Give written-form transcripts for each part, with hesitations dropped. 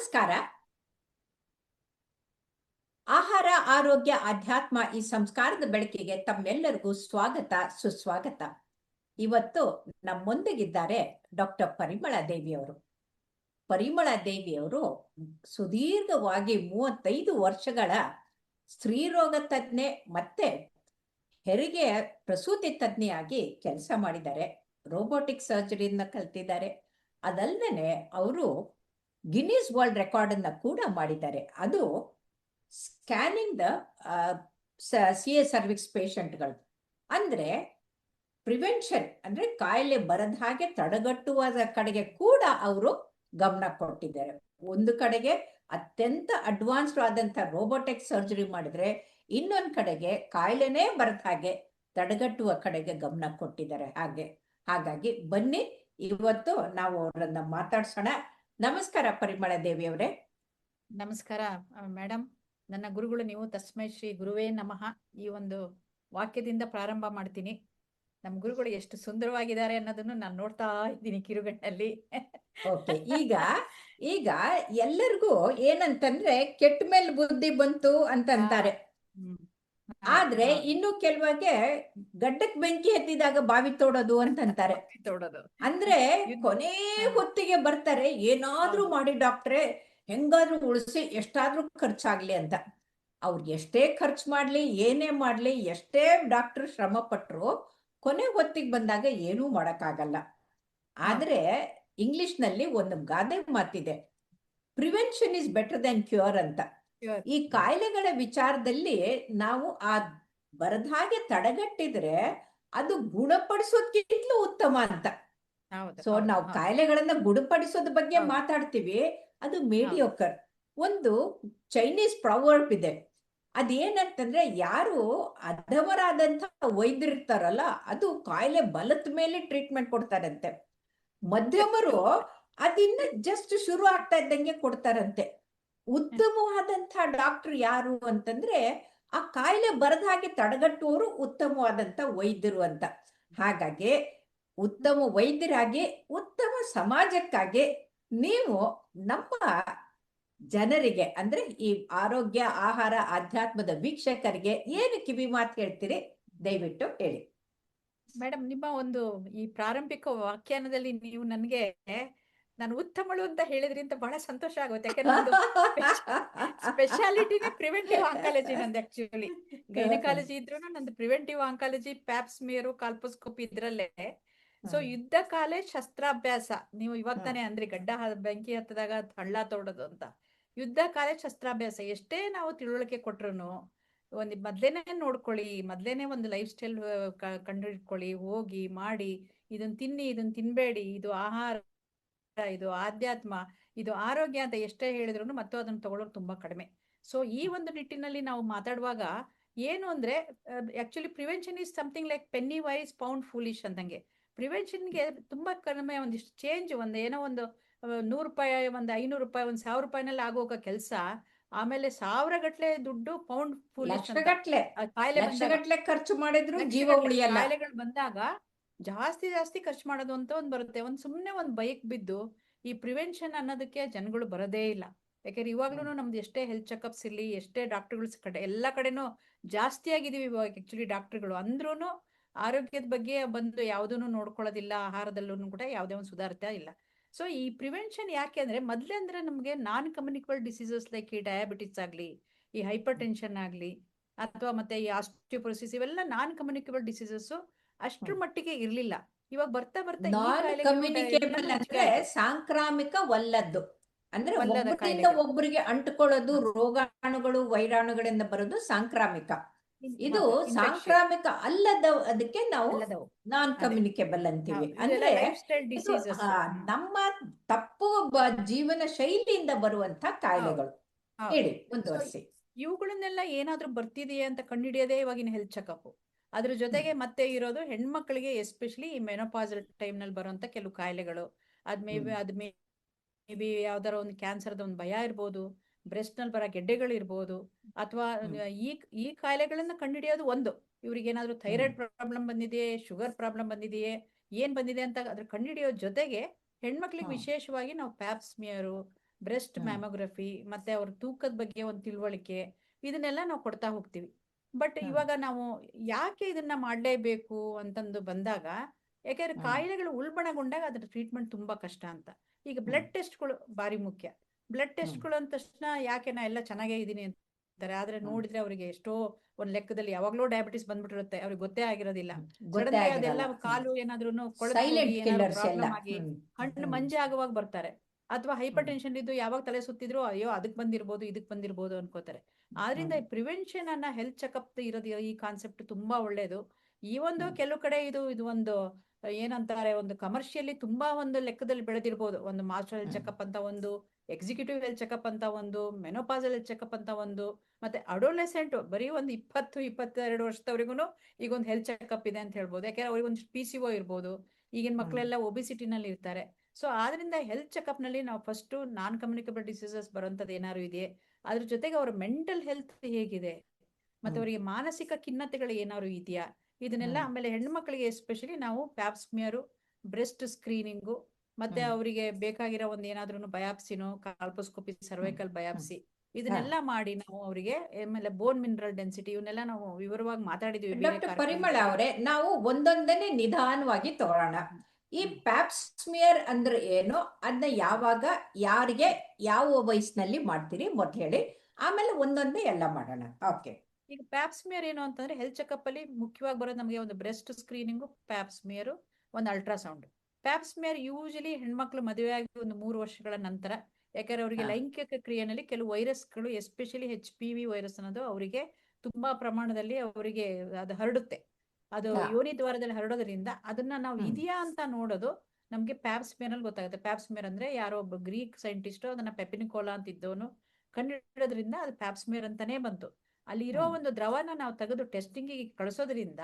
ನಮಸ್ಕಾರ. ಆಹಾರ, ಆರೋಗ್ಯ, ಅಧ್ಯಾತ್ಮ ಈ ಸಂಸ್ಕಾರದ ಬೆಳಕಿಗೆ ತಮ್ಮೆಲ್ಲರಿಗೂ ಸ್ವಾಗತ, ಸುಸ್ವಾಗತ. ಇವತ್ತು ನಮ್ಮೊಂದಿಗಿದ್ದಾರೆ ಡಾಕ್ಟರ್ ಪರಿಮಳ ದೇವಿಯವರು. ಪರಿಮಳ ದೇವಿಯವರು ಸುದೀರ್ಘವಾಗಿ 35 ವರ್ಷಗಳ ಸ್ತ್ರೀರೋಗ ತಜ್ಞೆ ಮತ್ತೆ ಹೆರಿಗೆ ಪ್ರಸೂತಿ ತಜ್ಞೆಯಾಗಿ ಕೆಲಸ ಮಾಡಿದ್ದಾರೆ. ರೋಬೋಟಿಕ್ ಸರ್ಜರಿಯಿಂದ ಕಲ್ತಿದ್ದಾರೆ. ಅದಲ್ಲದೆ ಅವರು ಗಿನ್ನಿಸ್ ವರ್ಲ್ಡ್ ರೆಕಾರ್ಡ್ ಅನ್ನ ಕೂಡ ಮಾಡಿದ್ದಾರೆ. ಅದು ಸ್ಕ್ಯಾನಿಂಗ್ ದ CA ಸರ್ವಿಕ್ಸ್ ಪೇಷಂಟ್ಗಳು. ಅಂದ್ರೆ ಪ್ರಿವೆನ್ಷನ್ ಅಂದ್ರೆ ಕಾಯಿಲೆ ಬರದ ಹಾಗೆ ತಡೆಗಟ್ಟುವ ಕಡೆಗೆ ಕೂಡ ಅವರು ಗಮನ ಕೊಟ್ಟಿದ್ದಾರೆ. ಒಂದು ಕಡೆಗೆ ಅತ್ಯಂತ ಅಡ್ವಾನ್ಸ್ಡ್ ಆದಂತ ರೋಬೋಟಿಕ್ ಸರ್ಜರಿ ಮಾಡಿದ್ರೆ, ಇನ್ನೊಂದು ಕಡೆಗೆ ಕಾಯಿಲೆನೇ ಬರದ ಹಾಗೆ ತಡೆಗಟ್ಟುವ ಕಡೆಗೆ ಗಮನ ಕೊಟ್ಟಿದ್ದಾರೆ. ಹಾಗಾಗಿ ಬನ್ನಿ ಇವತ್ತು ನಾವು ಅವರನ್ನ ಮಾತಾಡ್ಸೋಣ. ನಮಸ್ಕಾರ ಪರಿಮಳ ದೇವಿಯವರೇ. ನಮಸ್ಕಾರ ಮೇಡಮ್. ನನ್ನ ಗುರುಗಳು ನೀವು. ತಸ್ಮೈ ಶ್ರೀ ಗುರುವೇ ನಮಃ. ಈ ಒಂದು ವಾಕ್ಯದಿಂದ ಪ್ರಾರಂಭ ಮಾಡ್ತೀನಿ. ನಮ್ಮ ಗುರುಗಳು ಎಷ್ಟು ಸುಂದರವಾಗಿದ್ದಾರೆ ಅನ್ನೋದನ್ನು ನಾನು ನೋಡ್ತಾ ಇದ್ದೀನಿ ಕಿರುಗಣ್ಣಲ್ಲಿ. ಓಕೆ, ಈಗ ಎಲ್ಲರಿಗೂ ಏನಂತಂದ್ರೆ ಕೆಟ್ಟ ಮೇಲೆ ಬುದ್ಧಿ ಬಂತು ಅಂತಂತಾರೆ. ಆದ್ರೆ ಇನ್ನು ಕೆಲವರಿಗೆ ಗಡ್ಡಕ್ ಬೆಂಕಿ ಹತ್ತಿದಾಗ ಬಾವಿ ತೋಡೋದು ಅಂತಂತಾರೆ. ಅಂದ್ರೆ ಕೊನೆ ಹೊತ್ತಿಗೆ ಬರ್ತಾರೆ, ಏನಾದ್ರೂ ಮಾಡಿ ಡಾಕ್ಟ್ರೆ, ಹೆಂಗಾದ್ರೂ ಉಳಿಸಿ, ಎಷ್ಟಾದ್ರೂ ಖರ್ಚಾಗ್ಲಿ ಅಂತ. ಅವ್ರಿಗೆ ಎಷ್ಟೇ ಖರ್ಚು ಮಾಡ್ಲಿ, ಏನೇ ಮಾಡ್ಲಿ, ಎಷ್ಟೇ ಡಾಕ್ಟರ್ ಶ್ರಮ ಪಟ್ರು ಕೊನೆ ಹೊತ್ತಿಗೆ ಬಂದಾಗ ಏನೂ ಮಾಡಕ್ಕಾಗಲ್ಲ. ಆದ್ರೆ ಇಂಗ್ಲಿಷ್ ನಲ್ಲಿ ಒಂದು ಗಾದೆ ಮಾತಿದೆ, prevention is better then cure ಅಂತ. ಈ ಕಾಯಿಲೆಗಳ ವಿಚಾರದಲ್ಲಿ ನಾವು ಆ ಬರದ ಹಾಗೆ ತಡೆಗಟ್ಟಿದ್ರೆ ಅದು ಗುಣಪಡಿಸೋದ್ಕಿಂತಲೂ ಉತ್ತಮ ಅಂತ. ಸೊ ನಾವು ಕಾಯಿಲೆಗಳನ್ನ ಗುಣಪಡಿಸೋದ್ ಬಗ್ಗೆ ಮಾತಾಡ್ತೀವಿ, ಅದು ಮೇಡಿಯೋಕರ್. ಒಂದು ಚೈನೀಸ್ ಪ್ರಾವರ್ಬ್ ಇದೆ, ಅದೇನಂತಂದ್ರೆ ಯಾರು ಅಧಮರಾದಂತ ವೈದ್ಯರಿರ್ತಾರಲ್ಲ, ಅದು ಕಾಯಿಲೆ ಬಲದ ಮೇಲೆ ಟ್ರೀಟ್ಮೆಂಟ್ ಕೊಡ್ತಾರಂತೆ. ಮಧ್ಯಮರು ಅದಿನ್ನ ಜಸ್ಟ್ ಶುರು ಆಗ್ತಾ ಇದ್ದಂಗೆ ಕೊಡ್ತಾರಂತೆ. ಉತ್ತಮವಾದಂತ ಡಾಕ್ಟರ್ ಯಾರು ಅಂತಂದ್ರೆ ಆ ಕಾಯಿಲೆ ಬರದ ಹಾಗೆ ತಡೆಗಟ್ಟುವವರು ಉತ್ತಮವಾದಂತ ವೈದ್ಯರು ಅಂತ. ಹಾಗಾಗಿ ಉತ್ತಮ ವೈದ್ಯರಾಗಿ, ಉತ್ತಮ ಸಮಾಜಕ್ಕಾಗಿ ನೀವು ನಮ್ಮ ಜನರಿಗೆ ಅಂದ್ರೆ ಈ ಆರೋಗ್ಯ, ಆಹಾರ, ಅಧ್ಯಾತ್ಮದ ವೀಕ್ಷಕರಿಗೆ ಏನು ಕಿವಿ ಮಾತು ಹೇಳ್ತೀರಿ? ದಯವಿಟ್ಟು ಹೇಳಿ ಮೇಡಮ್. ನಿಮ್ಮ ಒಂದು ಈ ಪ್ರಾರಂಭಿಕ ವ್ಯಾಖ್ಯಾನದಲ್ಲಿ ನೀವು ನನಗೆ ನಾನು ಉತ್ತಮಳು ಅಂತ ಹೇಳಿದ್ರಿ ಅಂತ ಬಹಳ ಸಂತೋಷ ಆಗುತ್ತೆ. ಯಾಕಂದ್ರೆ ಸ್ಪೆಷಾಲಿಟಿನೇ ಪ್ರಿವೆಂಟಿವ್ ಆಂಕಾಲಜಿ ನಂದು. ಆಕ್ಚುಲಿ ಗೈನಕಾಲಜಿ ಇದ್ರು ನಂದು ಪ್ರಿವೆಂಟಿವ್ ಆಂಕಾಲಜಿ, ಪ್ಯಾಪ್ಸ್ಮಿಯರ್, ಕಾಲ್ಪೋಸ್ಕೋಪಿ ಇದ್ರಲ್ಲೇ. ಸೊ ಯುದ್ಧ ಕಾಲೇ ಶಸ್ತ್ರಾಭ್ಯಾಸ. ನೀವು ಇವಾಗ ತಾನೇ ಅಂದ್ರೆ ಗಡ್ಡ ಬೆಂಕಿ ಹತ್ತದಾಗ ಹಳ್ಳ ತೋಡೋದು ಅಂತ. ಯುದ್ಧ ಕಾಲೇ ಶಸ್ತ್ರಾಭ್ಯಾಸ. ಎಷ್ಟೇ ನಾವು ತಿಳುವಳಿಕೆ ಕೊಟ್ರು ಒಂದು ಮೊದ್ಲೇನೆ ನೋಡ್ಕೊಳ್ಳಿ, ಮೊದ್ಲೇನೆ ಒಂದು ಲೈಫ್ ಸ್ಟೈಲ್ ಕಂಡು ಹಿಡ್ಕೊಳ್ಳಿ, ಹೋಗಿ ಮಾಡಿ, ಇದನ್ನ ತಿನ್ನಿ, ಇದನ್ನ ತಿನ್ಬೇಡಿ, ಇದು ಆಹಾರ, ಇದು ಆಧ್ಯಾತ್ಮ, ಇದು ಆರೋಗ್ಯ ಅಂತ ಎಷ್ಟೇ ಹೇಳಿದ್ರು ಮತ್ತು ಅದನ್ನ ತಗೊಳ್ಳೋರು ತುಂಬಾ ಕಡಿಮೆ. ಸೊ ಈ ಒಂದು ನಿಟ್ಟಿನಲ್ಲಿ ನಾವು ಮಾತಾಡುವಾಗ ಏನು ಅಂದ್ರೆ actually prevention is something like penny wise pound foolish ಅಂದಂಗೆ. ಪ್ರಿವೆನ್ಷನ್ಗೆ ತುಂಬಾ ಕಡಿಮೆ ಒಂದಿಷ್ಟು ಚೇಂಜ್, ಏನೋ ಒಂದು 100 ರೂಪಾಯಿ, ಒಂದು 500 ರೂಪಾಯಿ, ಒಂದು 1000 ರೂಪಾಯಿನಲ್ಲಿ ಆಗೋಗ ಕೆಲಸ ಆಮೇಲೆ 1000 ಗಟ್ಲೆ ದುಡ್ಡು ಪೌಂಡ್ ಫೂಲಿಶ್ ಕಾಯಿಲೆ ಖರ್ಚು ಮಾಡಿದ್ರು ಜೀವ ಉಳಿಯಲ್ಲ. ಕಾಯಿಲೆಗಳು ಬಂದಾಗ ಜಾಸ್ತಿ ಖರ್ಚು ಮಾಡೋದು ಅಂತ ಒಂದು ಬರುತ್ತೆ. ಒಂದು ಸುಮ್ನೆ ಒಂದು ಬೈಕ್ ಬಿದ್ದು ಈ ಪ್ರಿವೆನ್ಷನ್ ಅನ್ನೋದಕ್ಕೆ ಜನಗಳು ಬರೋದೇ ಇಲ್ಲ. ಯಾಕಂದ್ರೆ ಇವಾಗ್ಲೂ ನಮ್ದು ಎಷ್ಟೇ ಹೆಲ್ತ್ ಚೆಕಪ್ಸ್ ಇರ್ಲಿ, ಎಷ್ಟೇ ಡಾಕ್ಟರ್ಗಳು ಕಡೆ ಎಲ್ಲ ಕಡೆನೂ ಜಾಸ್ತಿ ಆಗಿದೀವಿ ಇವಾಗ ಆಕ್ಚುಲಿ ಡಾಕ್ಟರ್ಗಳು. ಅಂದ್ರೂ ಆರೋಗ್ಯದ ಬಗ್ಗೆ ಬಂದು ಯಾವುದನ್ನು ನೋಡ್ಕೊಳ್ಳೋದಿಲ್ಲ. ಆಹಾರದಲ್ಲೂ ಕೂಡ ಯಾವುದೇ ಒಂದು ಸುಧಾರಿತ ಇಲ್ಲ. ಸೊ ಈ ಪ್ರಿವೆನ್ಷನ್ ಯಾಕೆ ಅಂದ್ರೆ ಮೊದ್ಲೇ ಅಂದ್ರೆ ನಮ್ಗೆ ನಾನ್ ಕಮ್ಯುನಿಕಬಲ್ ಡಿಸೀಸಸ್ ಲೈಕ್ ಈ ಡಯಾಬಿಟಿಸ್ ಆಗ್ಲಿ, ಈ ಹೈಪರ್ ಟೆನ್ಷನ್ ಆಗ್ಲಿ, ಅಥವಾ ಮತ್ತೆ ಈ ಆಸ್ಟಿಯೋಪೊರೋಸಿಸ್, ಇವೆಲ್ಲ ನಾನ್ ಕಮ್ಯುನಿಕಬಲ್ ಡಿಸೀಸಸ್ ಅಷ್ಟ್ರ ಮಟ್ಟಿಗೆ ಇರ್ಲಿಲ್ಲ. ಇವಾಗ ಬರ್ತಾ ಕಮ್ಯುನಿಕೇಬಲ್ ಅಂದ್ರೆ ಸಾಂಕ್ರಾಮಿಕವಲ್ಲದ್ದು, ಅಂದ್ರೆ ಒಬ್ಬರಿಂದ ಒಬ್ಬರಿಗೆ ಅಂಟುಕೊಳ್ಳೋದು, ರೋಗಾಣುಗಳು, ವೈರಾಣುಗಳಿಂದ ಬರೋದು ಸಾಂಕ್ರಾಮಿಕ. ಇದು ಸಾಂಕ್ರಾಮಿಕ ಅಲ್ಲದ, ಅದಕ್ಕೆ ನಾವು ನಾನ್ ಕಮ್ಯುನಿಕೇಬಲ್ ಅಂತೀವಿ. ಅಂದ್ರೆ ನಮ್ಮ ತಪ್ಪು ಜೀವನ ಶೈಲಿಯಿಂದ ಬರುವಂತ ಕಾಯಿಲೆಗಳು. ಹೇಳಿ, ಮುಂದುವರಿಸಿ. ಇವುಗಳನ್ನೆಲ್ಲ ಏನಾದ್ರೂ ಬರ್ತಿದೆಯಾ ಅಂತ ಕಂಡುಹಿಡಿಯೋದೇ ಇವಾಗಿನ ಹೆಲ್ತ್ ಚೆಕಪ್. ಅದ್ರ ಜೊತೆಗೆ ಮತ್ತೆ ಇರೋದು ಹೆಣ್ಮಕ್ಳಿಗೆ ಎಸ್ಪೆಷಲಿ ಈ ಮೆನೋಪಾಸಲ್ ಟೈಮ್ ನಲ್ಲಿ ಬರುವಂತ ಕೆಲವು ಕಾಯಿಲೆಗಳು. ಅದ್ ಮೇ ಬಿ ಯಾವ್ದಾರ ಒಂದು ಕ್ಯಾನ್ಸರ್ದ ಒಂದು ಭಯ ಇರ್ಬೋದು, ಬ್ರೆಸ್ಟ್ ನಲ್ಲಿ ಬರೋ ಗೆಡ್ಡೆಗಳು ಇರ್ಬೋದು, ಅಥವಾ ಈ ಕಾಯಿಲೆಗಳನ್ನ ಕಂಡುಹಿಡಿಯೋದು ಒಂದು. ಇವ್ರಿಗೆ ಏನಾದ್ರು ಥೈರಾಯ್ಡ್ ಪ್ರಾಬ್ಲಮ್ ಬಂದಿದೆಯೇ, ಶುಗರ್ ಪ್ರಾಬ್ಲಮ್ ಬಂದಿದೆಯೇ, ಏನ್ ಬಂದಿದೆ ಅಂತ ಅದ್ರ ಕಂಡುಹಿಡಿಯೋ ಜೊತೆಗೆ ಹೆಣ್ಮಕ್ಳಿಗೆ ವಿಶೇಷವಾಗಿ ನಾವು ಪ್ಯಾಪ್ಸ್ಮಿಯರು, ಬ್ರೆಸ್ಟ್ ಮ್ಯಾಮೋಗ್ರಫಿ, ಮತ್ತೆ ಅವ್ರ ತೂಕದ ಬಗ್ಗೆ ಒಂದು ತಿಳುವಳಿಕೆ, ಇದನ್ನೆಲ್ಲ ನಾವು ಕೊಡ್ತಾ ಹೋಗ್ತೀವಿ. ಬಟ್ ಇವಾಗ ನಾವು ಯಾಕೆ ಇದನ್ನ ಮಾಡ್ಲೇಬೇಕು ಅಂತಂದು ಬಂದಾಗ, ಯಾಕಂದ್ರೆ ಕಾಯಿಲೆಗಳು ಉಲ್ಬಣಗೊಂಡಾಗ ಅದ್ರ ಟ್ರೀಟ್ಮೆಂಟ್ ತುಂಬಾ ಕಷ್ಟ ಅಂತ. ಈಗ ಬ್ಲಡ್ ಟೆಸ್ಟ್ಗಳು ಬಾರಿ ಮುಖ್ಯ. ಬ್ಲಡ್ ಟೆಸ್ಟ್ಗಳು ಅಂದ ತಕ್ಷಣ ಯಾಕೆ ನಾ ಎಲ್ಲ ಚೆನ್ನಾಗೇ ಇದೀನಿ ಅಂತಾರೆ, ಆದ್ರೆ ನೋಡಿದ್ರೆ ಅವರಿಗೆ ಎಷ್ಟೋ ಒಂದ್ ಲೆಕ್ಕದಲ್ಲಿ ಯಾವಾಗ್ಲೂ ಡಯಾಬಿಟಿಸ್ ಬಂದ್ಬಿಟ್ಟಿರುತ್ತೆ, ಅವ್ರಿಗೆ ಗೊತ್ತೇ ಆಗಿರೋದಿಲ್ಲ. ಗೊತ್ತೇ ಸಡನ್ಲಿ ಆಗಿರಲ್ಲ. ಅದೆಲ್ಲ ಕಾಲು ಏನಾದ್ರೂ ಕೊಳೆತು ಹೋಗಿ ಸೈಲೆಂಟ್ ಏನಾದ್ರು ಕಿಲ್ಲರ್ಸ್ ಎಲ್ಲ. ಪ್ರಾಬ್ಲಮ್ ಆಗಿ ಹಣ್ಣು ಮಂಜೆ ಆಗುವಾಗ ಬರ್ತಾರೆ. ಅಥವಾ ಹೈಪರ್ ಟೆನ್ಷನ್ ಇದ್ದು ಯಾವಾಗ ತಲೆ ಸುತ್ತಿದ್ರು ಅಯ್ಯೋ ಅದಕ್ ಬಂದಿರ್ಬೋದು ಇದಕ್ ಬಂದಿರ್ಬೋದು ಅನ್ಕೋತಾರೆ. ಆದ್ರಿಂದ ಪ್ರಿವೆನ್ಷನ್ ಅನ್ನ, ಹೆಲ್ತ್ ಚೆಕಪ್ ಇರೋದು, ಈ ಕಾನ್ಸೆಪ್ಟ್ ತುಂಬಾ ಒಳ್ಳೇದು. ಈ ಒಂದು ಕೆಲವು ಕಡೆ ಇದು ಒಂದು ಏನಂತಾರೆ, ಒಂದು ಕಮರ್ಷಿಯಲಿ ತುಂಬಾ ಒಂದು ಲೆಕ್ಕದಲ್ಲಿ ಬೆಳೆದಿರ್ಬೋದು. ಒಂದು ಮಾಸ್ಟರ್ ಹೆಲ್ತ್ ಚೆಕಪ್ ಅಂತ ಒಂದು, ಎಕ್ಸಿಕ್ಯೂಟಿವ್ ಹೆಲ್ತ್ ಚೆಕಪ್ ಅಂತ ಒಂದು, ಮೆನೋಪಾಸಲ್ ಹೆಲ್ತ್ ಚೆಕಪ್ ಅಂತ ಒಂದು, ಮತ್ತೆ ಅಡೋಲೆಸೆಂಟ್ ಬರೀ ಒಂದು 20-22 ವರ್ಷದವರೆಗೂ ಈಗ ಒಂದು ಹೆಲ್ತ್ ಚೆಕಪ್ ಇದೆ ಅಂತ ಹೇಳ್ಬೋದು. ಯಾಕಂದ್ರೆ ಅವ್ರಿಗೆ ಒಂದು PCO ಇರ್ಬೋದು. ಈಗಿನ ಮಕ್ಕಳೆಲ್ಲ ಒಬಿಸಿಟಿನಲ್ಲಿ ಇರ್ತಾರೆ. ಸೊ ಆದ್ರಿಂದ ಹೆಲ್ತ್ ಚೆಕಪ್ ನಲ್ಲಿ ನಾವು ಫಸ್ಟ್ ನಾನ್ ಕಮ್ಯುನಿಕಬಲ್ ಡಿಸೀಸಸ್ ಬರುವಂತದ್ದು ಏನಾದ್ರು ಇದೆಯೇ, ಅದ್ರ ಜೊತೆಗೆ ಅವ್ರ ಮೆಂಟಲ್ ಹೆಲ್ತ್ ಹೇಗಿದೆ, ಮತ್ತೆ ಅವರಿಗೆ ಮಾನಸಿಕ ಖಿನ್ನತೆಗಳು ಏನಾದ್ರು ಇದೆಯಾ, ಇದನ್ನೆಲ್ಲ. ಆಮೇಲೆ ಹೆಣ್ಣು ಮಕ್ಕಳಿಗೆ ಎಸ್ಪೆಷಲಿ ನಾವು ಪ್ಯಾಪ್ಸ್ಮಿಯರು, ಬ್ರೆಸ್ಟ್ ಸ್ಕ್ರೀನಿಂಗು, ಮತ್ತೆ ಅವರಿಗೆ ಬೇಕಾಗಿರೋ ಒಂದು ಏನಾದ್ರೂ ಬಯಾಪ್ಸಿನೋ, ಕಾಲ್ಪೋಸ್ಕೋಪಿ, ಸರ್ವೈಕಲ್ ಬಯಾಪ್ಸಿ, ಇದನ್ನೆಲ್ಲ ಮಾಡಿ ನಾವು ಅವರಿಗೆ, ಆಮೇಲೆ ಬೋನ್ ಮಿನರಲ್ ಡೆನ್ಸಿಟಿ, ಇವನ್ನೆಲ್ಲ ನಾವು ವಿವರವಾಗಿ ಮಾತಾಡಿದ್ವಿ ಬೇರೆ ಡಾಕ್ಟರ್ ಪರಿಮಳ ಅವರೇ, ನಾವು ಒಂದೊಂದನ್ನೇ ನಿಧಾನವಾಗಿ ತಗೊಳ್ಳೋಣ. ಈ ಪ್ಯಾಪ್ಸ್ಮಿಯರ್ ಅಂದ್ರೆ ಏನು, ಅದನ್ನ ಯಾವಾಗ, ಯಾರಿಗೆ, ಯಾವ ವಯಸ್ಸಿನಲ್ಲಿ ಮಾಡ್ತೀರಿ ಮೊದ್ಲು ಹೇಳಿ, ಆಮೇಲೆ ಒಂದೊಂದೇ ಎಲ್ಲ ಮಾಡೋಣ. ಓಕೆ. ಈಗ ಪ್ಯಾಪ್ಸ್ಮಿಯರ್ ಏನು ಅಂತಂದ್ರೆ, ಹೆಲ್ತ್ ಚೆಕಪ್ ಅಲ್ಲಿ ಮುಖ್ಯವಾಗಿ ಬರೋದು ನಮಗೆ ಒಂದು ಬ್ರೆಸ್ಟ್ ಸ್ಕ್ರೀನಿಂಗು, ಪ್ಯಾಪ್ಸ್ಮಿಯರ್, ಒಂದು ಅಲ್ಟ್ರಾಸೌಂಡ್. ಪ್ಯಾಪ್ಸ್ಮಿಯರ್ ಯೂಶಲಿ ಹೆಣ್ಮಕ್ಳು ಮದುವೆ ಆಗಿ ಒಂದು 3 ವರ್ಷಗಳ ನಂತರ, ಯಾಕಂದ್ರೆ ಅವರಿಗೆ ಲೈಂಗಿಕ ಕ್ರಿಯೆನಲ್ಲಿ ಕೆಲವು ವೈರಸ್ಗಳು, ಎಸ್ಪೆಷಲಿ HPV ವೈರಸ್ ಅನ್ನೋದು ಅವರಿಗೆ ತುಂಬಾ ಪ್ರಮಾಣದಲ್ಲಿ ಅವರಿಗೆ ಅದು ಹರಡುತ್ತೆ. ಅದು ಯೋನಿ ದ್ವಾರದಲ್ಲಿ ಹರಡೋದ್ರಿಂದ ಅದನ್ನ ನಾವು ಇದೆಯಾ ಅಂತ ನೋಡೋದು ನಮ್ಗೆ ಪ್ಯಾಪ್ಸ್ಮಿಯರ್ ಅಲ್ಲಿ ಗೊತ್ತಾಗುತ್ತೆ. ಪ್ಯಾಪ್ಸ್ಮಿಯರ್ ಅಂದ್ರೆ ಯಾರೋ ಒಬ್ಬ ಗ್ರೀಕ್ ಸೈಂಟಿಸ್ಟ್ ಅದನ್ನ ಪೆಪಿನಿಕೋಲಾ ಅಂತ ಇದ್ದವನು ಕಂಡುಹಿಡಿಯೋದ್ರಿಂದ ಅದು ಪ್ಯಾಪ್ಸ್ಮಿಯರ್ ಅಂತಾನೆ ಬಂತು. ಅಲ್ಲಿ ಇರೋ ಒಂದು ದ್ರವನ ನಾವು ತೆಗೆದು ಟೆಸ್ಟಿಂಗ್ ಕಳಿಸೋದ್ರಿಂದ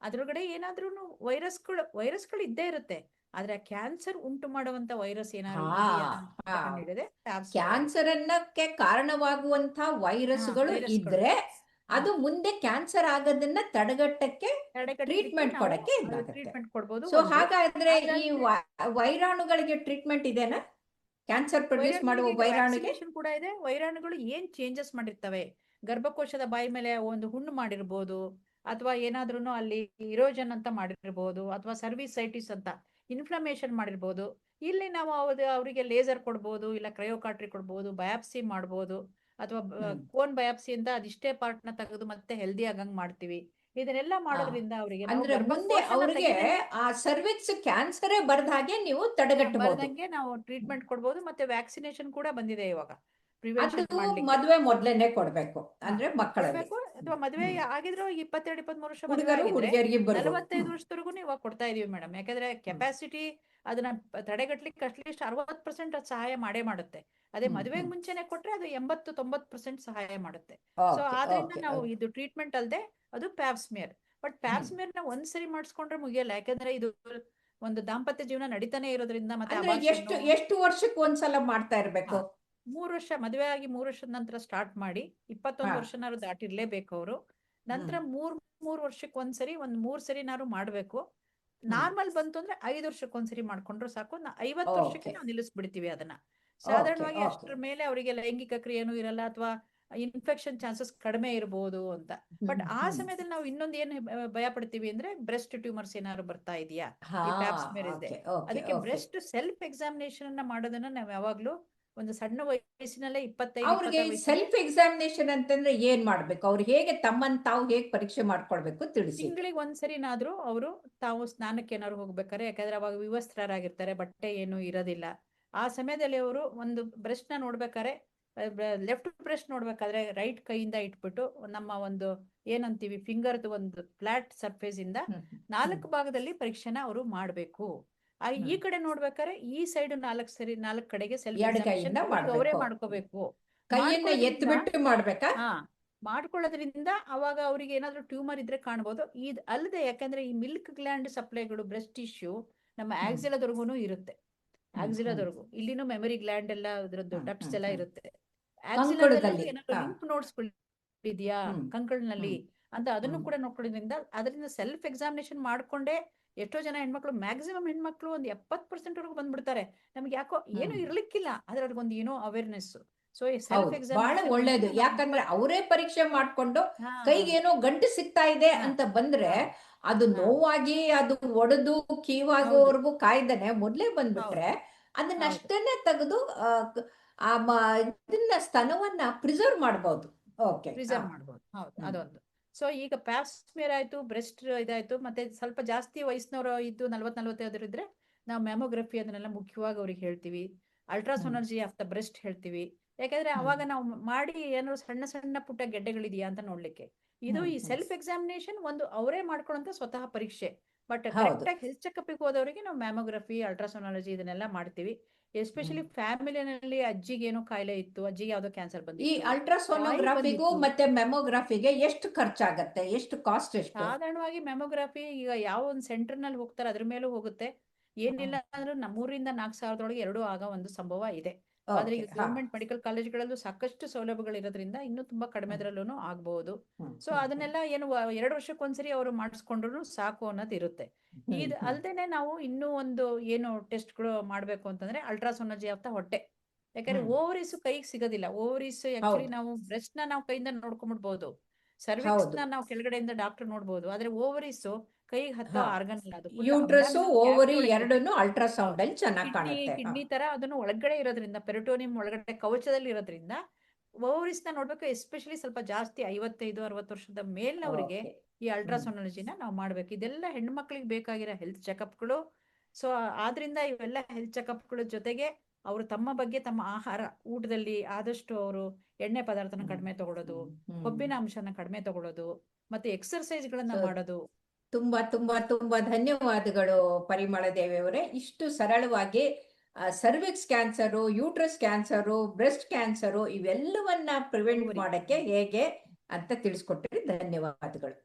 ಅದ್ರೊಳಗಡೆ ಏನಾದ್ರೂ ವೈರಸ್ಗಳು ಇದ್ದೇ ಇರುತ್ತೆ. ಆದ್ರೆ ಕ್ಯಾನ್ಸರ್ ಉಂಟು ಮಾಡುವಂತ ವೈರಸ್ ಏನಾದ್ರು ಇದೆಯಾ ಅಂತ ಕಂಡುಹಿಡಿಯೋದೇ ಪ್ಯಾಪ್ಸ್ಮಿಯರ್. ಕ್ಯಾನ್ಸರ್ ಅನ್ನಕ್ಕೆ ಕಾರಣವಾಗುವಂತ ವೈರಸ್ಗಳು ಇದ್ರೆ ಅದು ಮುಂದೆ ಕ್ಯಾನ್ಸರ್ ಆಗೋದನ್ನ ತಡೆಗಟ್ಟಕ್ಕೆ ಟ್ರೀಟ್ಮೆಂಟ್ ಕೊಡಕ್ಕೆ ಟ್ರೀಟ್ಮೆಂಟ್ ಕೊಡ್ಬೋದು. ಸೊ ಹಾಗಾದ್ರೆ ಈ ವೈರಾಣುಗಳಿಗೆ ಟ್ರೀಟ್ಮೆಂಟ್ ಇದೆನಾ? ಕ್ಯಾನ್ಸರ್ ಪ್ರೊಡ್ಯೂಸ್ ಮಾಡುವ ವೈರಾಣುಗೆ ಕೂಡ ಇದೆ. ವೈರಾಣುಗಳು ಏನ್ ಚೇಂಜಸ್ ಮಾಡಿರ್ತವೆ, ಗರ್ಭಕೋಶದ ಬಾಯಿ ಮೇಲೆ ಒಂದು ಹುಣ್ಣು ಮಾಡಿರ್ಬೋದು, ಅಥವಾ ಏನಾದ್ರೂ ಅಲ್ಲಿ ಇರೋಜನ್ ಅಂತ ಮಾಡಿರ್ಬೋದು, ಅಥವಾ ಸರ್ವಿಸೈಟಿಸ್ ಅಂತ ಇನ್ಫ್ಲಮೇಷನ್ ಮಾಡಿರ್ಬೋದು. ಇಲ್ಲಿ ನಾವು ಅವರಿಗೆ ಲೇಸರ್ ಕೊಡ್ಬೋದು, ಇಲ್ಲ ಕ್ರಯೋಕಾಟ್ರಿ ಕೊಡ್ಬೋದು, ಬಯಾಪ್ಸಿ ಮಾಡ್ಬೋದು, ಅಥವಾ ಕೋನ್ ಬಯಾಪ್ಸಿ ಅಂತ ಅದಿಷ್ಟೇ ಪಾರ್ಟ್ ನ ತೆಗೆದು ಮತ್ತೆ ಹೆಲ್ದಿ ಆಗಂಗ್ ಮಾಡ್ತೀವಿ. ಇದನ್ನೆಲ್ಲ ಮಾಡೋದ್ರಿಂದ ಅವರಿಗೆ ಆ ಸರ್ವಿಕ್ಸ್ ಕ್ಯಾನ್ಸರೇ ಬರದ ಹಾಗೆ ನೀವು ತಡೆಗಟ್ಟಬಹುದು, ನಾವು ಟ್ರೀಟ್ಮೆಂಟ್ ಕೊಡ್ಬೋದು. ಮತ್ತೆ ವ್ಯಾಕ್ಸಿನೇಷನ್ ಕೂಡ ಬಂದಿದೆ ಇವಾಗ. ಮದುವೆ ಮೊದ್ಲೇನೆ ಕೊಡ್ಬೇಕು ಅಂದ್ರೆ ಮಕ್ಕಳಿಗೆ, ಅಥವಾ ಮದುವೆ ಆಗಿದ್ರು 22-23 ವರ್ಷ, ಹುಡುಗರಿಗೆ 45 ವರ್ಷದವರೆಗೂ ಇವಾಗ ಕೊಡ್ತಾ ಇದೀವಿ ಮೇಡಮ್. ಯಾಕಂದ್ರೆ ಕೆಪಾಸಿಟಿ ಅದನ್ನ ತಡೆಗಟ್ಲಿಕ್ಕೆ ಅಟ್ಲೀಸ್ಟ್ 60% ಸಹಾಯ ಮಾಡೇ ಮಾಡುತ್ತೆ. ಅದೇ ಮದುವೆಗೆ ಮುಂಚೆನೆ ಕೊಟ್ರೆ ಅದು 80-90% ಸಹಾಯ ಮಾಡುತ್ತೆ. ಸೊ ಆದ್ರಿಂದ ನಾವು ಇದು ಟ್ರೀಟ್ಮೆಂಟ್ ಅಲ್ಲದೆ ಅದು ಪ್ಯಾಪ್ಸ್ಮಿಯರ್. ಬಟ್ ಪ್ಯಾಪ್ಸ್ಮಿಯರ್ ನ ಒಂದ್ಸರಿ ಮಾಡಿಸ್ಕೊಂಡ್ರೆ ಮುಗಿಯಲ್ಲ, ಯಾಕಂದ್ರೆ ಇದು ಒಂದು ದಾಂಪತ್ಯ ಜೀವನ ನಡೀತಾನೆ ಇರೋದ್ರಿಂದ. ಮತ್ತೆ ಎಷ್ಟು ವರ್ಷಕ್ಕೆ ಒಂದ್ಸಲ ಮಾಡ್ತಾ ಇರ್ಬೇಕು? 3 ವರ್ಷ, ಮದುವೆ ಆಗಿ 3 ವರ್ಷದ ನಂತರ ಸ್ಟಾರ್ಟ್ ಮಾಡಿ 21 ವರ್ಷನಾರು ದಾಟಿರ್ಲೇಬೇಕು ಅವರು. ನಂತರ 3 ವರ್ಷಕ್ಕೆ ಒಂದ್ಸರಿ, 3 ಸರಿನಾರು ಮಾಡ್ಬೇಕು. ನಾರ್ಮಲ್ ಬಂತು ಅಂದ್ರೆ 5 ವರ್ಷಕ್ಕೆ ಒಂದ್ಸರಿ ಮಾಡ್ಕೊಂಡ್ರು ಸಾಕು. 50 ವರ್ಷಕ್ಕೆ ನಾವು ನಿಲ್ಲಿಸ್ಬಿಡ್ತೀವಿ ಅದನ್ನ. ಸಾಧಾರಣವಾಗಿ ಅಷ್ಟರ ಮೇಲೆ ಅವರಿಗೆ ಲೈಂಗಿಕ ಕ್ರಿಯೆನೂ ಇರಲ್ಲ, ಅಥವಾ ಇನ್ಫೆಕ್ಷನ್ ಚಾನ್ಸಸ್ ಕಡಿಮೆ ಇರಬಹುದು ಅಂತ. ಬಟ್ ಆ ಸಮಯದಲ್ಲಿ ನಾವು ಇನ್ನೊಂದು ಏನು ಭಯ ಪಡ್ತೀವಿ ಅಂದ್ರೆ, ಬ್ರೆಸ್ಟ್ ಟ್ಯೂಮರ್ಸ್ ಏನಾದ್ರು ಬರ್ತಾ ಇದೆಯಾ, ಈ ಪ್ಯಾಪ್ಸ್ಮಿಯರ್ ಇದೆ. ಅದಕ್ಕೆ ಬ್ರೆಸ್ಟ್ ಸೆಲ್ಫ್ ಎಕ್ಸಾಮಿನೇಷನ್ ಅನ್ನ ಮಾಡೋದನ್ನ ನಾವು ಯಾವಾಗ್ಲೂ ಒಂದು ಸಣ್ಣ ವಯಸ್ಸಿನಲ್ಲೇ 25 ಸೆಲ್ಫ್ ಎಕ್ಸಾಮಿನೇಷನ್ ಅಂತಂದ್ರೆ ಏನ್ ಮಾಡ್ಬೇಕು? ಅವ್ರು ಹೇಗೆ ತಮ್ಮನ್ ತಾವು ಹೇಗೆ ಪರೀಕ್ಷೆ ಮಾಡ್ಕೊಳ್ಬೇಕು ತಿಳಿಸಿ. ತಿಂಗಳಿಗೆ ಒಂದ್ಸರಿನಾದ್ರೂ ಅವರು ತಾವು ಸ್ನಾನಕ್ಕೆ ಏನಾದ್ರು ಹೋಗ್ಬೇಕಾರೆ, ಯಾಕಂದ್ರೆ ಅವಾಗ ವಿವಸ್ತ್ರರಾಗಿರ್ತಾರೆ, ಬಟ್ಟೆ ಏನು ಇರೋದಿಲ್ಲ. ಆ ಸಮಯದಲ್ಲಿ ಅವರು ಒಂದು ಬ್ರೆಸ್ಟ್ ನ ನೋಡ್ಬೇಕಾದ್ರೆ, ಲೆಫ್ಟ್ ಬ್ರೆಸ್ಟ್ ನೋಡ್ಬೇಕಾದ್ರೆ ರೈಟ್ ಕೈಯಿಂದ ಇಟ್ಬಿಟ್ಟು ನಮ್ಮ ಒಂದು ಏನಂತೀವಿ ಫಿಂಗರ್ದು ಒಂದು ಫ್ಲಾಟ್ ಸರ್ಫೇಸ್ ಇಂದ 4 ಭಾಗದಲ್ಲಿ ಪರೀಕ್ಷೆನ ಅವರು ಮಾಡ್ಬೇಕು. ಈ ಕಡೆ ನೋಡ್ಬೇಕಾದ್ರೆ ಈ ಸೈಡ್ 4 ಕಡೆಗೆ ಸೆಲ್ಫ್ ಎಕ್ಸಾಮಿನೇಷನ್ ಅವರೇ ಮಾಡ್ಕೋಬೇಕು. ಕೈಯನ್ನ ಎತ್ತಿಬಿಟ್ಟು ಮಾಡ್ಬೇಕಾ? ಮಾಡ್ಕೊಳ್ಳೋದ್ರಿಂದ ಅವಾಗ ಅವ್ರಿಗೆ ಏನಾದ್ರು ಟ್ಯೂಮರ್ ಇದ್ರೆ ಕಾಣ್ಬೋದು. ಇದು ಅಲ್ಲದೆ, ಯಾಕಂದ್ರೆ ಈ ಮಿಲ್ಕ್ ಗ್ಲ್ಯಾಂಡ್ ಸಪ್ಲೈಗಳು, ಬ್ರೆಸ್ಟ್ ಟಿಶ್ಯೂ ನಮ್ಮ ಆಕ್ಸಿಲಾದವರೆಗೂ ಇರುತ್ತೆ. ಆಕ್ಸಿಲಾದವರೆಗೂ ಇಲ್ಲಿನೂ ಮೆಮರಿ ಗ್ಲ್ಯಾಂಡ್ ಎಲ್ಲ ಅದ್ರದ್ದು ಡಕ್ಟ್ಸ್ ಎಲ್ಲ ಇರುತ್ತೆ. ಲಿಂಫ್ ನೋಡ್ಸ್ ಇದೆಯಾ ಕಂಕಳನಲ್ಲಿ ಅಂತ ಅದನ್ನು ಕೂಡ ನೋಡ್ಕೊಳ್ಳೋದ್ರಿಂದ, ಅದರಿಂದ ಸೆಲ್ಫ್ ಎಕ್ಸಾಮಿನೇಷನ್ ಮಾಡ್ಕೊಂಡೇ ಎಷ್ಟೋ ಜನ ಹೆಣ್ಮಕ್ಳು, ಮ್ಯಾಕ್ಸಿಮಮ್ ಹೆಣ್ಮಕ್ಳು ಒಂದು 70% ವರೆಗೂ ಬಂದ್ಬಿಡ್ತಾರೆ. ನಮ್ಗೆ ಯಾಕೋ ಏನು ಇರ್ಲಿಕ್ಕಿಲ್ಲ, ಆದ್ರೆ ಅವ್ರಿಗೊಂದು ಏನೋ ಅವೇರ್ನೆಸ್. ಸೊ ಈ ಸೆಲ್ಫ್ ಹೌದು, ಬಹಳ ಎಕ್ಸಾಮಿನೇಷನ್ ಒಳ್ಳೇದು. ಯಾಕಂದ್ರೆ ಅವರೇ ಪರೀಕ್ಷೆ ಮಾಡ್ಕೊಂಡು ಕೈಗೇನೋ ಗಂಟು ಸಿಗ್ತಾ ಇದೆ ಅಂತ ಬಂದ್ರೆ ಅದು ನೋವಾಗಿ ಅದು ಒಡೆದು ಕೀವಾಗೋವರೆಗೂ ಕಾಯ್ದನೆ ಮೊದ್ಲೇ ಬಂದ್ಬಿಟ್ರೆ ಅದನ್ನಷ್ಟನ್ನೇ ತೆಗೆದು ಇದನ್ನ ಸ್ತನವನ್ನ ಪ್ರಿಸರ್ವ್ ಮಾಡಬಹುದು. ಓಕೆ, ಪ್ರಿಸರ್ವ್ ಮಾಡ್ಬೋದು. ಹೌದು, ಅದೊಂದು. ಸೊ ಈಗ ಪ್ಯಾಪ್ ಸ್ಮಿಯರ್ ಆಯ್ತು, ಬ್ರೆಸ್ಟ್ ಇದಾಯ್ತು, ಮತ್ತೆ ಸ್ವಲ್ಪ ಜಾಸ್ತಿ ವಯಸ್ಸಿನವರು ಇದ್ದು 40-45 ಇದ್ರೆ ನಾವು ಮ್ಯಾಮೋಗ್ರಫಿ ಅದನ್ನೆಲ್ಲ ಮುಖ್ಯವಾಗಿ ಅವ್ರಿಗೆ ಹೇಳ್ತೀವಿ. ಅಲ್ಟ್ರಾಸೋನರ್ಜಿ ಆಫ್ ದ ಬ್ರೆಸ್ಟ್ ಹೇಳ್ತೀವಿ. ಯಾಕಂದ್ರೆ ಅವಾಗ ನಾವು ಮಾಡಿ ಏನಾದ್ರು ಸಣ್ಣ ಸಣ್ಣ ಪುಟ್ಟ ಗೆಡ್ಡೆಗಳಿದೆಯಾ ಅಂತ ನೋಡ್ಲಿಕ್ಕೆ. ಇದು ಈ ಸೆಲ್ಫ್ ಎಕ್ಸಾಮಿನೇಷನ್ ಒಂದು ಅವರೇ ಮಾಡ್ಕೊಳ್ಳುವಂತ ಸ್ವತಃ ಪರೀಕ್ಷೆ. ಬಟ್ ಕರೆಕ್ಟ್ ಆಗಿ ಹೆಲ್ತ್ ಚೆಕಪ್ ಹೋದವರಿಗೆ ನಾವು ಮ್ಯಾಮೋಗ್ರಫಿ, ಅಲ್ಟ್ರಾಸೋನಾಲಜಿ ಇದನ್ನೆಲ್ಲ ಮಾಡ್ತೀವಿ. ಎಸ್ಪೆಷಲಿ ಫ್ಯಾಮಿಲಿನಲ್ಲಿ ಅಜ್ಜಿಗೆ ಏನೋ ಕಾಯಿಲೆ ಇತ್ತು, ಅಜ್ಜಿಗೆ ಯಾವ್ದೋ ಕ್ಯಾನ್ಸರ್ ಈ ಬಂದಿತ್ತು, ಅಲ್ಟ್ರಾಸೋನೋಗ್ರಫಿಗೂ ಮತ್ತೆ ಮೆಮೊಗ್ರಫಿಗೆ ಎಷ್ಟು ಖರ್ಚಾಗತ್ತೆ, ಎಷ್ಟು ಕಾಸ್ಟ್ ಎಷ್ಟು? ಸಾಧಾರಣವಾಗಿ ಮೆಮೊಗ್ರಫಿ ಈಗ ಯಾವ ಒಂದು ಸೆಂಟರ್ ನಲ್ಲಿ ಹೋಗ್ತಾರೆ ಅದ್ರ ಮೇಲೂ ಹೋಗುತ್ತೆ. ಏನಿಲ್ಲ ಅಂದ್ರೆ 3,000-4,000 ಸಾವಿರದೊಳಗೆ 2 ಆಗೋ ಒಂದು ಸಂಭವ ಇದೆ. ಆದ್ರೆ ಈಗ ಗವರ್ಮೆಂಟ್ ಮೆಡಿಕಲ್ ಕಾಲೇಜ್ಗಳಲ್ಲೂ ಸಾಕಷ್ಟು ಸೌಲಭ್ಯಗಳು ಇರೋದ್ರಿಂದ ಇನ್ನೂ ತುಂಬಾ ಕಡಿಮೆದ್ರಲ್ಲೂ ಆಗ್ಬಹುದು. ಸೊ ಅದನ್ನೆಲ್ಲ ಏನು 2 ವರ್ಷಕ್ಕೊಂದ್ಸರಿ ಅವರು ಮಾಡಿಸ್ಕೊಂಡ್ರು ಸಾಕು ಅನ್ನೋದು ಇರುತ್ತೆ. ಇದು ಅಲ್ದೇನೆ ನಾವು ಇನ್ನೂ ಒಂದು ಏನು ಟೆಸ್ಟ್ಗಳು ಮಾಡ್ಬೇಕು ಅಂತಂದ್ರೆ ಅಲ್ಟ್ರಾಸೋನರ್ಜಿ ಆಫ್ ದ ಹೊಟ್ಟೆ. ಯಾಕಂದ್ರೆ ಓವರೀಸ್ ಕೈಗೆ ಸಿಗೋದಿಲ್ಲ. ಓವರೀಸ್ ಆಕ್ಚುಲಿ ನಾವು ಬ್ರೆಸ್ಟ್ ನ ನಾವು ಕೈಯಿಂದ ನೋಡ್ಕೊಂಡ್ಬಿಡ್ಬೋದು, ಸರ್ವಿಕ್ಸ್ ನ ನಾವು ಕೆಳಗಡೆಯಿಂದ ಡಾಕ್ಟರ್ ನೋಡ್ಬೋದು, ಆದ್ರೆ ಓವರೀಸ್ ಕೈಗೆ ಹತ್ತೋ ಆರ್ಗನ್ ಅಲ್ಲ. ಅದು ಯೂಟ್ರಸ್, ಓವರಿ ಎರಡನ್ನು ಅಲ್ಟ್ರಾಸೌಂಡ್ ಅಲ್ಲಿ ಚೆನ್ನಾಗಿ ಕಾಣುತ್ತೆ. ಕಿಡ್ನಿ ತರ ಅದನ್ನು ಒಳಗಡೆ ಇರೋದ್ರಿಂದ, ಪೆರಿಟೋನಿಯಂ ಒಳಗಡೆ ಕವಚದಲ್ಲಿ ಇರೋದ್ರಿಂದ ಓವರೀಸ್ ನ ನೋಡ್ಬೇಕು. ಎಸ್ಪೆಷಲಿ ಸ್ವಲ್ಪ ಜಾಸ್ತಿ 55-60 ವರ್ಷದ ಮೇಲಿನವರಿಗೆ ಈ ಅಲ್ಟ್ರಾಸೋನಾಲಜಿನ ನಾವು ಮಾಡ್ಬೇಕು. ಇದೆಲ್ಲ ಹೆಣ್ಮಕ್ಳಿಗೆ ಬೇಕಾಗಿರೋ ಹೆಲ್ತ್ ಚೆಕಪ್ಗಳು. ಸೊ ಆದ್ರಿಂದ ಇವೆಲ್ಲ ಹೆಲ್ತ್ ಚೆಕಪ್ಗಳ ಜೊತೆಗೆ ಅವರು ತಮ್ಮ ಬಗ್ಗೆ, ತಮ್ಮ ಆಹಾರ ಊಟದಲ್ಲಿ ಆದಷ್ಟು ಅವರು ಎಣ್ಣೆ ಪದಾರ್ಥನ ಕಡಿಮೆ ತಗೊಳ್ಳೋದು, ಕೊಬ್ಬಿನ ಅಂಶನ ಕಡಿಮೆ ತಗೊಳ್ಳೋದು, ಮತ್ತೆ ಎಕ್ಸರ್ಸೈಸ್ ಗಳನ್ನ ಮಾಡೋದು. ತುಂಬಾ ತುಂಬಾ ತುಂಬಾ ಧನ್ಯವಾದಗಳು ಪರಿಮಳ ದೇವಿ ಅವರೇ. ಇಷ್ಟು ಸರಳವಾಗಿ cervix cancer, uterus cancer, breast cancer ಇವೆಲ್ಲವನ್ನ ಪ್ರಿವೆಂಟ್ ಮಾಡಕ್ಕೆ ಹೇಗೆ ಅಂತ ತಿಳಿಸ್ಕೊಟ್ರಿ. ಧನ್ಯವಾದಗಳು.